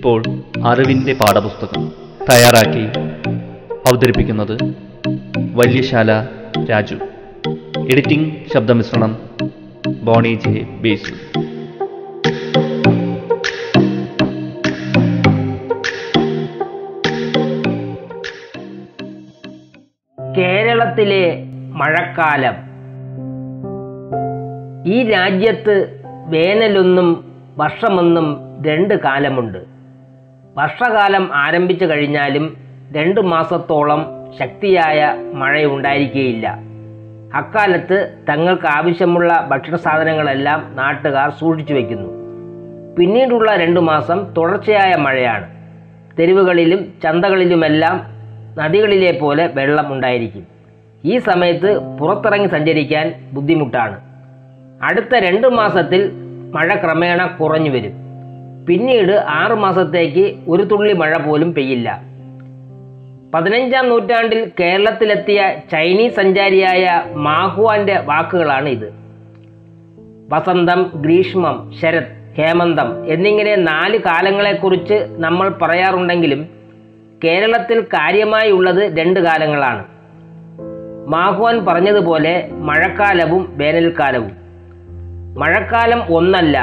ഇപ്പോൾ അറിവിൻ്റെ പാഠപുസ്തകം തയ്യാറാക്കി അവതരിപ്പിക്കുന്നത് വല്യശാല രാജു. എഡിറ്റിംഗ് ശബ്ദമിശ്രണം ബോണി ജെ ബേസു. കേരളത്തിലെ മഴക്കാലം. ഈ രാജ്യത്ത് വേനലൊന്നും വർഷമൊന്നും രണ്ട് കാലമുണ്ട്. വർഷകാലം ആരംഭിച്ചു കഴിഞ്ഞാലും 2 മാസത്തോളം ശക്തിയായ മഴയുണ്ടായിരിക്കുകയില്ല. അക്കാലത്ത് തങ്ങൾക്ക് ആവശ്യമുള്ള ഭക്ഷണ സാധനങ്ങളെല്ലാം നാട്ടുകാർ സൂക്ഷിച്ചു വയ്ക്കുന്നു. പിന്നീടുള്ള 2 മാസം തുടർച്ചയായ മഴയാണ്. തെരുവുകളിലും ചന്തകളിലുമെല്ലാം നദികളിലെ പോലെ വെള്ളം ഉണ്ടായിരിക്കും. ഈ സമയത്ത് പുറത്തിറങ്ങി സഞ്ചരിക്കാൻ ബുദ്ധിമുട്ടാണ്. അടുത്ത 2 മാസത്തിൽ മഴ ക്രമേണ കുറഞ്ഞു വരും. പിന്നീട് 6 മാസത്തേക്ക് ഒരു തുള്ളി മഴ പോലും പെയ്യില്ല. 15-ാം നൂറ്റാണ്ടിൽ കേരളത്തിലെത്തിയ ചൈനീസ് സഞ്ചാരിയായ മാഹുവാന്റെ വാക്കുകളാണ് ഇത്. വസന്തം, ഗ്രീഷ്മം, ശരത്, ഹേമന്തം എന്നിങ്ങനെ 4 കാലങ്ങളെക്കുറിച്ച് നമ്മൾ പറയാറുണ്ടെങ്കിലും കേരളത്തിൽ കാര്യമായി ഉള്ളത് 2 കാലങ്ങളാണ്. മാഹുവാൻ പറഞ്ഞതുപോലെ മഴക്കാലവും വേനൽക്കാലവും. മഴക്കാലം ഒന്നല്ല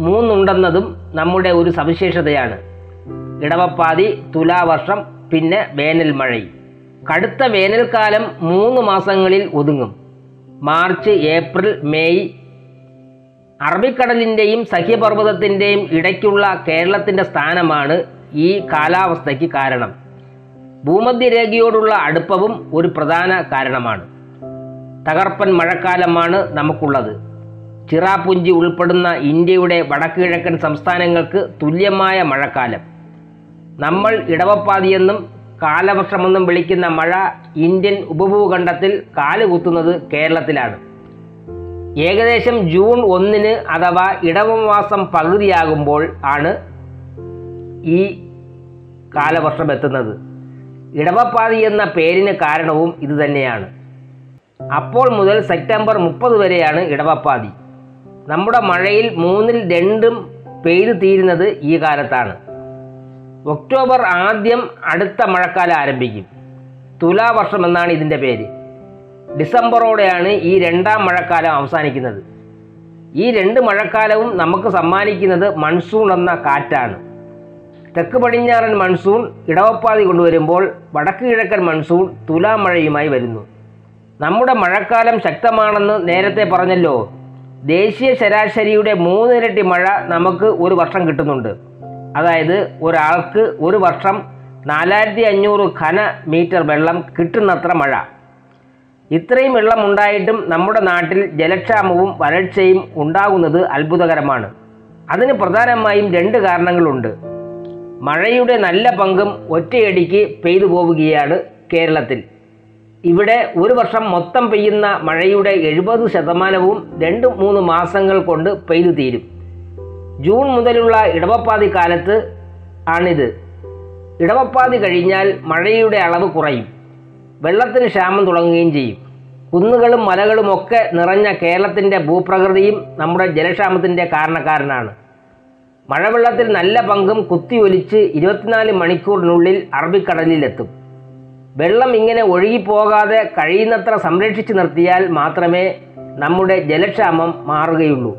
3 ഉണ്ടെന്നതും നമ്മുടെ ഒരു സവിശേഷതയാണ്. ഇടവപ്പാതി, തുലാവർഷം, പിന്നെ വേനൽ മഴ. കടുത്ത വേനൽക്കാലം 3 മാസങ്ങളിൽ ഒതുങ്ങും. March, April, May. അറബിക്കടലിൻ്റെയും സഹ്യപർവ്വതത്തിൻ്റെയും ഇടയ്ക്കുള്ള കേരളത്തിൻ്റെ സ്ഥാനമാണ് ഈ കാലാവസ്ഥയ്ക്ക് കാരണം. ഭൂമധ്യരേഖയോടുള്ള അടുപ്പവും ഒരു പ്രധാന കാരണമാണ്. തകർപ്പൻ മഴക്കാലമാണ് നമുക്കുള്ളത്. ചിറാപുഞ്ചി ഉൾപ്പെടുന്ന ഇന്ത്യയുടെ വടക്കുകിഴക്കൻ സംസ്ഥാനങ്ങൾക്ക് തുല്യമായ മഴക്കാലം. നമ്മൾ ഇടവപ്പാതിയെന്നും കാലവർഷമെന്നും വിളിക്കുന്ന മഴ ഇന്ത്യൻ ഉപഭൂഖണ്ഡത്തിൽ കാലുകുത്തുന്നത് കേരളത്തിലാണ്. ഏകദേശം ജൂൺ 1 അഥവാ ഇടവമാസം പകുതിയാകുമ്പോൾ ആണ് ഈ കാലവർഷം എത്തുന്നത്. ഇടവപ്പാതി എന്ന പേരിന് കാരണവും ഇതുതന്നെയാണ്. അപ്പോൾ മുതൽ സെപ്റ്റംബർ 30 വരെയാണ് ഇടവപ്പാതി. നമ്മുടെ മഴയിൽ 3-ൽ 2 പെയ്തു തീരുന്നത് ഈ കാലത്താണ്. ഒക്ടോബർ ആദ്യം അടുത്ത മഴക്കാലം ആരംഭിക്കും. തുലാവർഷം എന്നാണ് ഇതിൻ്റെ പേര്. ഡിസംബറോടെയാണ് ഈ 2ാം മഴക്കാലം അവസാനിക്കുന്നത്. ഈ 2 മഴക്കാലവും നമുക്ക് സമ്മാനിക്കുന്നത് മൺസൂൺ എന്ന കാറ്റാണ്. തെക്ക് പടിഞ്ഞാറൻ മൺസൂൺ ഇടവപ്പാതി കൊണ്ടുവരുമ്പോൾ വടക്ക് കിഴക്കൻ മൺസൂൺ തുലാമഴയുമായി വരുന്നു. നമ്മുടെ മഴക്കാലം ശക്തമാണെന്ന് നേരത്തെ പറഞ്ഞല്ലോ. ദേശീയ ശരാശരിയുടെ 3 ഇരട്ടി മഴ നമുക്ക് ഒരു വർഷം കിട്ടുന്നുണ്ട്. അതായത് ഒരാൾക്ക് ഒരു വർഷം 4500 ഘന മീറ്റർ വെള്ളം കിട്ടുന്നത്ര മഴ. ഇത്രയും വെള്ളം ഉണ്ടായിട്ടും നമ്മുടെ നാട്ടിൽ ജലക്ഷാമവും വരൾച്ചയും ഉണ്ടാകുന്നത് അത്ഭുതകരമാണ്. അതിന് പ്രധാനമായും 2 കാരണങ്ങളുണ്ട്. മഴയുടെ നല്ല പങ്കും ഒറ്റയടിക്ക് പെയ്തു പോവുകയാണ് കേരളത്തിൽ. ഇവിടെ ഒരു വർഷം മൊത്തം പെയ്യുന്ന മഴയുടെ 70% 2-3 മാസങ്ങൾ കൊണ്ട് പെയ്തു തീരും. ജൂൺ മുതലുള്ള ഇടവപ്പാതി കാലത്ത് ആണിത്. ഇടവപ്പാതി കഴിഞ്ഞാൽ മഴയുടെ അളവ് കുറയും. വെള്ളത്തിന് ക്ഷാമം തുടങ്ങുകയും ചെയ്യും. കുന്നുകളും മലകളുമൊക്കെ നിറഞ്ഞ കേരളത്തിൻ്റെ ഭൂപ്രകൃതിയും നമ്മുടെ ജലക്ഷാമത്തിൻ്റെ കാരണക്കാരനാണ്. മഴവെള്ളത്തിൽ നല്ല പങ്കും കുത്തിയൊലിച്ച് 24 മണിക്കൂറിനുള്ളിൽ അറബിക്കടലിലെത്തും. വെള്ളം ഇങ്ങനെ ഒഴുകിപ്പോകാതെ കഴിയുന്നത്ര സംരക്ഷിച്ചു നിർത്തിയാൽ മാത്രമേ നമ്മുടെ ജലക്ഷാമം മാറുകയുള്ളൂ.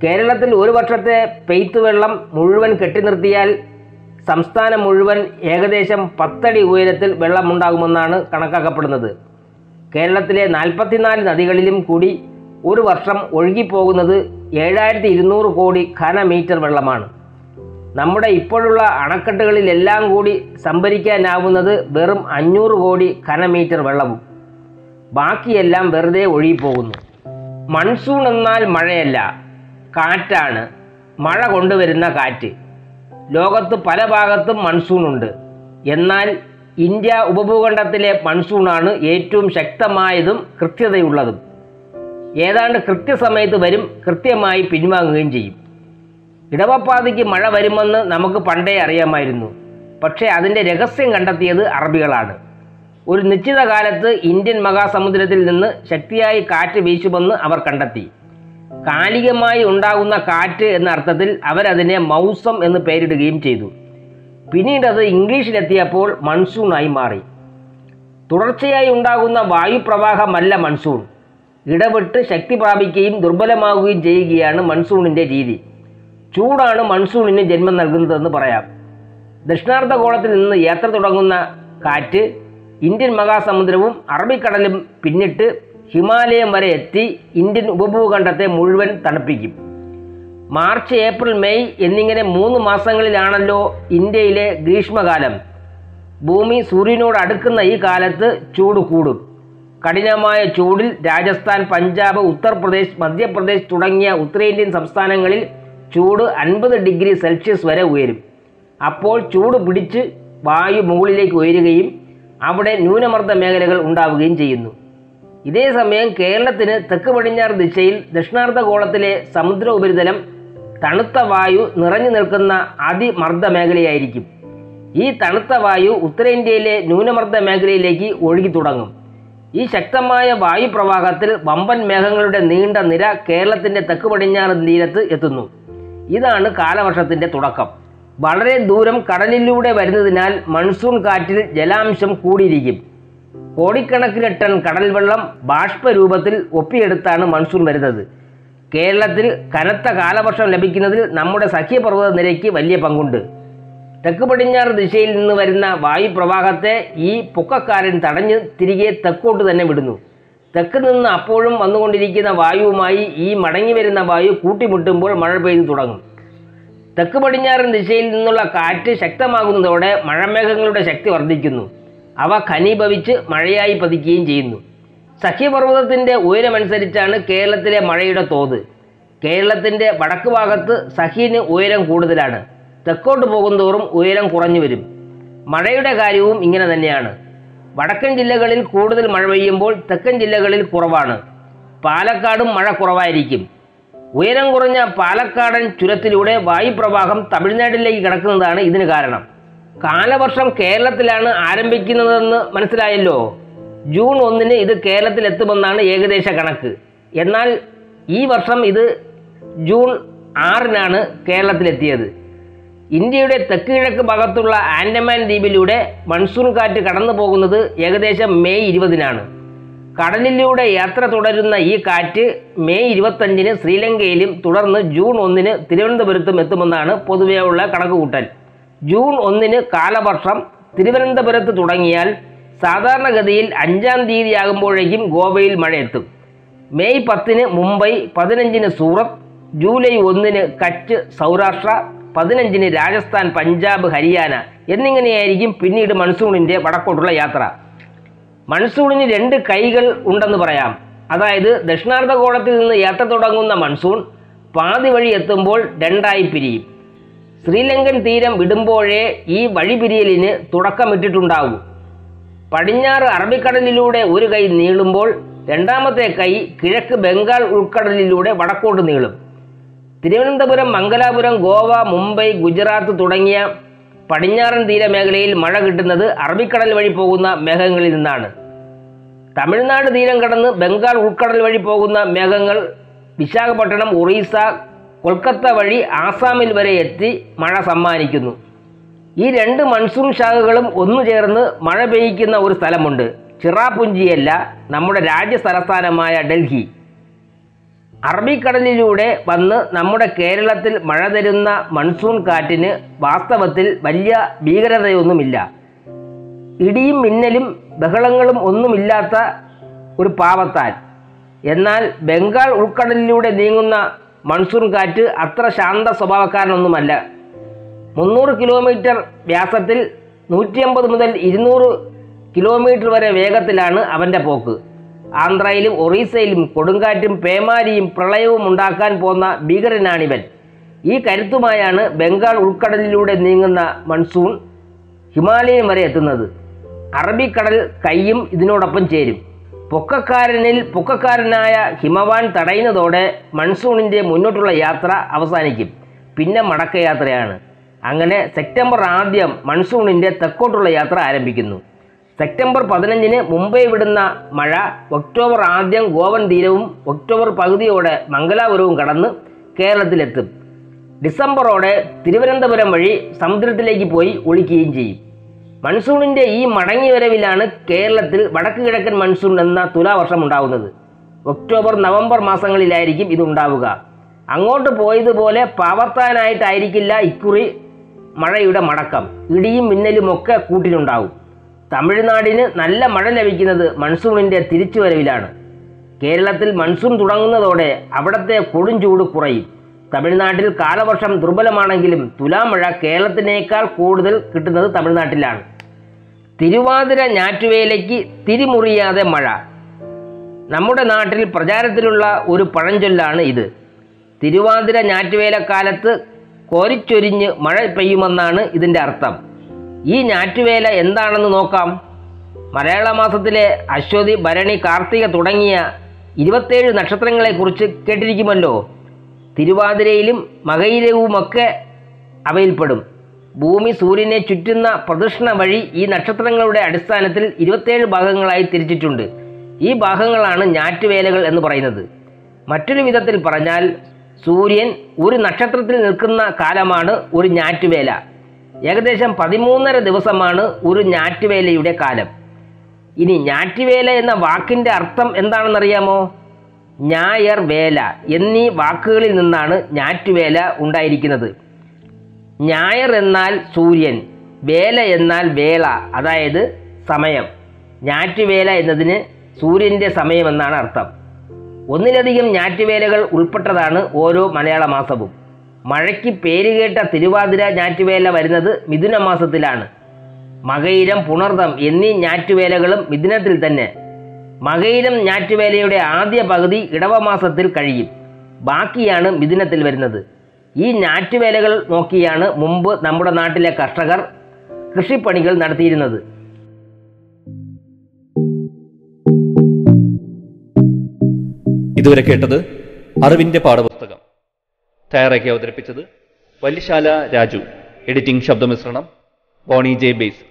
കേരളത്തിൽ ഒരു വർഷത്തെ പെയ്ത്തുവെള്ളം മുഴുവൻ കെട്ടി നിർത്തിയാൽ സംസ്ഥാനം മുഴുവൻ ഏകദേശം 10 അടി ഉയരത്തിൽ വെള്ളമുണ്ടാകുമെന്നാണ് കണക്കാക്കപ്പെടുന്നത്. കേരളത്തിലെ 44 നദികളിലും കൂടി ഒരു വർഷം ഒഴുകിപ്പോകുന്നത് 7200 കോടി ഘന മീറ്റർ വെള്ളമാണ്. നമ്മുടെ ഇപ്പോഴുള്ള അണക്കെട്ടുകളിലെല്ലാം കൂടി സംഭരിക്കാനാവുന്നത് വെറും 500 കോടി ഘനമീറ്റർ വെള്ളവും. ബാക്കിയെല്ലാം വെറുതെ ഒഴുകിപ്പോകുന്നു. മൺസൂൺ എന്നാൽ മഴയല്ല, കാറ്റാണ്. മഴ കൊണ്ടുവരുന്ന കാറ്റ്. ലോകത്ത് പല ഭാഗത്തും മൺസൂണുണ്ട്. എന്നാൽ ഇന്ത്യ ഉപഭൂഖണ്ഡത്തിലെ മൺസൂണാണ് ഏറ്റവും ശക്തമായതും കൃത്യതയുള്ളതും. ഏതാണ്ട് കൃത്യസമയത്ത് വരും, കൃത്യമായി പിൻവാങ്ങുകയും ചെയ്യും. ഇടവപ്പാതിക്ക് മഴ വരുമെന്ന് നമുക്ക് പണ്ടേ അറിയാമായിരുന്നു. പക്ഷേ അതിൻ്റെ രഹസ്യം കണ്ടെത്തിയത് അറബികളാണ്. ഒരു നിശ്ചിത കാലത്ത് ഇന്ത്യൻ മഹാസമുദ്രത്തിൽ നിന്ന് ശക്തിയായി കാറ്റ് വീശുമെന്ന് അവർ കണ്ടെത്തി. കാലികമായി ഉണ്ടാകുന്ന കാറ്റ് എന്ന അർത്ഥത്തിൽ അവരതിനെ മൗസം എന്ന് പേരിടുകയും ചെയ്തു. പിന്നീട് അത് ഇംഗ്ലീഷിലെത്തിയപ്പോൾ മൺസൂണായി മാറി. തുടർച്ചയായി ഉണ്ടാകുന്ന വായുപ്രവാഹമല്ല മൺസൂൺ. ഇടവിട്ട് ശക്തി പ്രാപിക്കുകയും ദുർബലമാവുകയും ചെയ്യുകയാണ് മൺസൂണിൻ്റെ രീതി. ചൂടാണ് മൺസൂണിന് ജന്മം നൽകുന്നതെന്ന് പറയാം. ദക്ഷിണാർദ്ധഗോളത്തിൽ നിന്ന് യാത്ര തുടങ്ങുന്ന കാറ്റ് ഇന്ത്യൻ മഹാസമുദ്രവും അറബിക്കടലും പിന്നിട്ട് ഹിമാലയം വരെ എത്തി ഇന്ത്യൻ ഉപഭൂഖണ്ഡത്തെ മുഴുവൻ തണുപ്പിക്കും. മാർച്ച്, ഏപ്രിൽ, മെയ് എന്നിങ്ങനെ 3 മാസങ്ങളിലാണല്ലോ ഇന്ത്യയിലെ ഗ്രീഷ്മകാലം. ഭൂമി സൂര്യനോട് അടുക്കുന്ന ഈ കാലത്ത് ചൂട് കൂടും. കഠിനമായ ചൂടിൽ രാജസ്ഥാൻ, പഞ്ചാബ്, ഉത്തർപ്രദേശ്, മധ്യപ്രദേശ് തുടങ്ങിയ ഉത്തരേന്ത്യൻ സംസ്ഥാനങ്ങളിൽ ചൂട് 50 ഡിഗ്രി സെൽഷ്യസ് വരെ ഉയരും. അപ്പോൾ ചൂട് പിടിച്ച് വായു മുകളിലേക്ക് ഉയരുകയും അവിടെ ന്യൂനമർദ്ദ മേഖലകൾ ഉണ്ടാവുകയും ചെയ്യുന്നു. ഇതേ സമയം കേരളത്തിന് തെക്ക് പടിഞ്ഞാറ് ദിശയിൽ ദക്ഷിണാർദ്ധഗോളത്തിലെ സമുദ്ര ഉപരിതലം തണുത്ത വായു നിറഞ്ഞു നിൽക്കുന്ന അതിമർദ്ദ മേഖലയായിരിക്കും. ഈ തണുത്ത വായു ഉത്തരേന്ത്യയിലെ ന്യൂനമർദ്ദ മേഖലയിലേക്ക് ഒഴുകി തുടങ്ങും. ഈ ശക്തമായ വായുപ്രവാഹത്തിൽ വമ്പൻ മേഘങ്ങളുടെ നീണ്ട നിര കേരളത്തിൻ്റെ തെക്ക് പടിഞ്ഞാറ് തീരത്ത് എത്തുന്നു. ഇതാണ് കാലവർഷത്തിൻ്റെ തുടക്കം. വളരെ ദൂരം കടലിലൂടെ വരുന്നതിനാൽ മൺസൂൺ കാറ്റിൽ ജലാംശം കൂടിയിരിക്കും. കോടിക്കണക്കിന് ടൺ കടൽ വെള്ളം ബാഷ്പരൂപത്തിൽ ഒപ്പിയെടുത്താണ് മൺസൂൺ വരുന്നത്. കേരളത്തിൽ കനത്ത കാലവർഷം ലഭിക്കുന്നതിൽ നമ്മുടെ സഖ്യപർവ്വത നിരയ്ക്ക് വലിയ പങ്കുണ്ട്. തെക്ക് പടിഞ്ഞാറ് ദിശയിൽ നിന്ന് വരുന്ന വായുപ്രവാഹത്തെ ഈ പൊക്കക്കാരൻ തടഞ്ഞ് തിരികെ തെക്കോട്ട് തന്നെ വിടുന്നു. തെക്ക് നിന്ന് അപ്പോഴും വന്നുകൊണ്ടിരിക്കുന്ന വായുവുമായി ഈ മടങ്ങി വരുന്ന വായു കൂട്ടിമുട്ടുമ്പോൾ മഴ പെയ്തു തുടങ്ങും. തെക്ക് പടിഞ്ഞാറൻ ദിശയിൽ നിന്നുള്ള കാറ്റ് ശക്തമാകുന്നതോടെ മഴമേഘങ്ങളുടെ ശക്തി വർദ്ധിക്കുന്നു. അവ ഘനീഭവിച്ച് മഴയായി പതിക്കുകയും ചെയ്യുന്നു. സഖ്യപർവ്വതത്തിൻ്റെ ഉയരമനുസരിച്ചാണ് കേരളത്തിലെ മഴയുടെ തോത്. കേരളത്തിൻ്റെ വടക്ക് ഭാഗത്ത് സഖ്യന് ഉയരം കൂടുതലാണ്. തെക്കോട്ട് പോകുന്തോറും ഉയരം കുറഞ്ഞു വരും. മഴയുടെ കാര്യവും ഇങ്ങനെ തന്നെയാണ്. വടക്കൻ ജില്ലകളിൽ കൂടുതൽ മഴ പെയ്യുമ്പോൾ തെക്കൻ ജില്ലകളിൽ കുറവാണ്. പാലക്കാടും മഴ കുറവായിരിക്കും. ഉയരം കുറഞ്ഞ പാലക്കാടൻ ചുരത്തിലൂടെ വായുപ്രവാഹം തമിഴ്നാട്ടിലേക്ക് കിടക്കുന്നതാണ് ഇതിന് കാരണം. കാലവർഷം കേരളത്തിലാണ് ആരംഭിക്കുന്നതെന്ന് മനസ്സിലായല്ലോ. ജൂൺ 1 ഇത് കേരളത്തിലെത്തുമെന്നാണ് ഏകദേശ കണക്ക്. എന്നാൽ ഈ വർഷം ഇത് ജൂൺ 6 കേരളത്തിലെത്തിയത്. ഇന്ത്യയുടെ തെക്ക് കിഴക്ക് ഭാഗത്തുള്ള ആൻഡമാൻ ദ്വീപിലൂടെ മൺസൂൺ കാറ്റ് കടന്നു പോകുന്നത് ഏകദേശം മെയ് 20 കടലിലൂടെ യാത്ര തുടരുന്ന ഈ കാറ്റ് മെയ് 25 ശ്രീലങ്കയിലും തുടർന്ന് ജൂൺ 1 തിരുവനന്തപുരത്തും എത്തുമെന്നാണ് പൊതുവേ ഉള്ള കണക്കുകൂട്ടൽ. ജൂൺ 1 കാലവർഷം തിരുവനന്തപുരത്ത് തുടങ്ങിയാൽ സാധാരണഗതിയിൽ 5-ാം തീയതി ആകുമ്പോഴേക്കും ഗോവയിൽ മഴ എത്തും. മെയ് 10 മുംബൈ, 15 സൂറത്ത്, ജൂലൈ 1 കച്ച്, സൗരാഷ്ട്ര, 15 രാജസ്ഥാൻ, പഞ്ചാബ്, ഹരിയാന എന്നിങ്ങനെയായിരിക്കും പിന്നീട് മൺസൂണിൻ്റെ വടക്കോട്ടുള്ള യാത്ര. മൺസൂണിന് 2 കൈകൾ ഉണ്ടെന്ന് പറയാം. അതായത് ദക്ഷിണാർദ്ധഗോളത്തിൽ നിന്ന് യാത്ര തുടങ്ങുന്ന മൺസൂൺ പാതി വഴി എത്തുമ്പോൾ 2ആയി പിരിയും. ശ്രീലങ്കൻ തീരം വിടുമ്പോഴേ ഈ വഴിപിരിയലിന് തുടക്കമിട്ടിട്ടുണ്ടാവും. പടിഞ്ഞാറ് അറബിക്കടലിലൂടെ ഒരു കൈ നീളുമ്പോൾ രണ്ടാമത്തെ കൈ കിഴക്ക് ബംഗാൾ ഉൾക്കടലിലൂടെ വടക്കോട്ട് നീളും. തിരുവനന്തപുരം, മംഗലാപുരം, ഗോവ, മുംബൈ, ഗുജറാത്ത് തുടങ്ങിയ പടിഞ്ഞാറൻ തീരമേഖലയിൽ മഴ കിട്ടുന്നത് അറബിക്കടൽ വഴി പോകുന്ന മേഘങ്ങളിൽ നിന്നാണ്. തമിഴ്നാട് തീരം കടന്ന് ബംഗാൾ ഉൾക്കടൽ വഴി പോകുന്ന മേഘങ്ങൾ വിശാഖപട്ടണം, ഒറീസ, കൊൽക്കത്ത വഴി ആസാമിൽ വരെ എത്തി മഴ സമ്മാനിക്കുന്നു. ഈ 2 മൺസൂൺ ശാഖകളും ഒന്നുചേർന്ന് മഴ പെയ്യിക്കുന്ന ഒരു സ്ഥലമുണ്ട്. ചിറാപുഞ്ചിയല്ല, നമ്മുടെ രാജ്യതലസ്ഥാനമായ ഡൽഹി. അറബിക്കടലിലൂടെ വന്ന് നമ്മുടെ കേരളത്തിൽ മഴ തരുന്ന മൺസൂൺ കാറ്റിന് വാസ്തവത്തിൽ വലിയ ഭീകരതയൊന്നുമില്ല. ഇടിയും മിന്നലും ബഹളങ്ങളും ഒന്നുമില്ലാത്ത ഒരു പാവത്താൻ. എന്നാൽ ബംഗാൾ ഉൾക്കടലിലൂടെ നീങ്ങുന്ന മൺസൂൺ കാറ്റ് അത്ര ശാന്ത സ്വഭാവക്കാരനൊന്നുമല്ല. 300 കിലോമീറ്റർ വ്യാസത്തിൽ 150 മുതൽ 200 കിലോമീറ്റർ വരെ വേഗത്തിലാണ് അവൻ്റെ പോക്ക്. ആന്ധ്രയിലും ഒറീസയിലും കൊടുങ്കാറ്റും പേമാരിയും പ്രളയവും ഉണ്ടാക്കാൻ പോന്ന ഭീകരനാണിവൻ. ഈ കരുത്തുമായാണ് ബംഗാൾ ഉൾക്കടലിലൂടെ നീങ്ങുന്ന മൺസൂൺ ഹിമാലയം വരെ എത്തുന്നത്. അറബിക്കടൽ കൈയും ഇതിനോടൊപ്പം ചേരും. പൊക്കക്കാരനായ ഹിമവാൻ തടയുന്നതോടെ മൺസൂണിൻ്റെ മുന്നോട്ടുള്ള യാത്ര അവസാനിക്കും. പിന്നെ മടക്കയാത്രയാണ്. അങ്ങനെ സെപ്റ്റംബർ 1 മൺസൂണിൻ്റെ തെക്കോട്ടുള്ള യാത്ര ആരംഭിക്കുന്നു. സെപ്റ്റംബർ 15 മുംബൈ വിടുന്ന മഴ ഒക്ടോബർ ആദ്യം ഗോവൻ തീരവും ഒക്ടോബർ പകുതിയോടെ മംഗലാപുരവും കടന്ന് കേരളത്തിലെത്തും. ഡിസംബറോടെ തിരുവനന്തപുരം വഴി സമുദ്രത്തിലേക്ക് പോയി ഒളിക്കുകയും ചെയ്യും. മൺസൂണിൻ്റെ ഈ മടങ്ങിവരവിലാണ് കേരളത്തിൽ വടക്ക് കിഴക്കൻ മൺസൂൺ എന്ന തുലാവർഷം ഉണ്ടാകുന്നത്. ഒക്ടോബർ നവംബർ മാസങ്ങളിലായിരിക്കും ഇതുണ്ടാവുക. അങ്ങോട്ട് പോയതുപോലെ പാവർത്താനായിട്ടായിരിക്കില്ല ഇക്കുറി മഴയുടെ മടക്കം. ഇടിയും മിന്നലുമൊക്കെ കൂട്ടിനുണ്ടാവും. തമിഴ്നാടിന് നല്ല മഴ ലഭിക്കുന്നത് മൺസൂണിൻ്റെ തിരിച്ചുവരവിലാണ്. കേരളത്തിൽ മൺസൂൺ തുടങ്ങുന്നതോടെ അവിടുത്തെ കൊടുംചൂട് കുറയും. തമിഴ്നാട്ടിൽ കാലവർഷം ദുർബലമാണെങ്കിലും തുലാമഴ കേരളത്തിനേക്കാൾ കൂടുതൽ കിട്ടുന്നത് തമിഴ്നാട്ടിലാണ്. തിരുവാതിര ഞാറ്റുവേലയ്ക്ക് തിരിമുറിയാതെ മഴ. നമ്മുടെ നാട്ടിൽ പ്രചാരത്തിലുള്ള ഒരു പഴഞ്ചൊല്ലാണ് ഇത്. തിരുവാതിര ഞാറ്റുവേലക്കാലത്ത് കോരിച്ചൊരിഞ്ഞ് മഴ പെയ്യുമെന്നാണ് ഇതിൻ്റെ അർത്ഥം. ഈ ഞാറ്റുവേല എന്താണെന്ന് നോക്കാം. മലയാള മാസത്തിലെ അശ്വതി, ഭരണി, കാർത്തിക തുടങ്ങിയ 27 നക്ഷത്രങ്ങളെക്കുറിച്ച് കേട്ടിരിക്കുമല്ലോ. തിരുവാതിരയിലും മകയിരവുമൊക്കെ അവയിൽപ്പെടും. ഭൂമി സൂര്യനെ ചുറ്റുന്ന പ്രദക്ഷിണ വഴി ഈ നക്ഷത്രങ്ങളുടെ അടിസ്ഥാനത്തിൽ 27 ഭാഗങ്ങളായി തിരിച്ചിട്ടുണ്ട്. ഈ ഭാഗങ്ങളാണ് ഞാറ്റുവേലകൾ എന്ന് പറയുന്നത്. മറ്റൊരു വിധത്തിൽ പറഞ്ഞാൽ സൂര്യൻ ഒരു നക്ഷത്രത്തിൽ നിൽക്കുന്ന കാലമാണ് ഒരു ഞാറ്റുവേല. ഏകദേശം 13.5 ദിവസമാണ് ഒരു ഞാറ്റുവേലയുടെ കാലം. ഇനി ഞാറ്റുവേല എന്ന വാക്കിൻ്റെ അർത്ഥം എന്താണെന്നറിയാമോ? ഞായർ, വേല എന്നീ വാക്കുകളിൽ നിന്നാണ് ഞാറ്റുവേല ഉണ്ടായിരിക്കുന്നത്. ഞായർ എന്നാൽ സൂര്യൻ, വേല എന്നാൽ വേള, അതായത് സമയം. ഞാറ്റുവേല എന്നതിന് സൂര്യൻ്റെ സമയമെന്നാണ് അർത്ഥം. ഒന്നിലധികം ഞാറ്റുവേലകൾ ഉൾപ്പെട്ടതാണ് ഓരോ മലയാള മാസവും. മഴയ്ക്ക് പേരുകേട്ട തിരുവാതിര ഞാറ്റുവേല വരുന്നത് മിഥുന മാസത്തിലാണ്. മകയിരം, പുണർദം എന്നീ ഞാറ്റുവേലകളും മിഥുനത്തിൽ തന്നെ. മകയിരം ഞാറ്റുവേലയുടെ ആദ്യ പകുതി ഇടവമാസത്തിൽ കഴിയും. ബാക്കിയാണ് മിഥുനത്തിൽ വരുന്നത്. ഈ ഞാറ്റുവേലകൾ നോക്കിയാണ് മുമ്പ് നമ്മുടെ നാട്ടിലെ കർഷകർ കൃഷിപ്പണികൾ നടത്തിയിരുന്നത്. ഇതുവരെ കേട്ടത് അറിവിന്റെ പാഠപുസ്തകം. തയ്യാറാക്കി അവതരിപ്പിച്ചത് വല്യശാല രാജു. എഡിറ്റിംഗ് ശബ്ദമിശ്രണം ബോണി ജെ ബേസ്.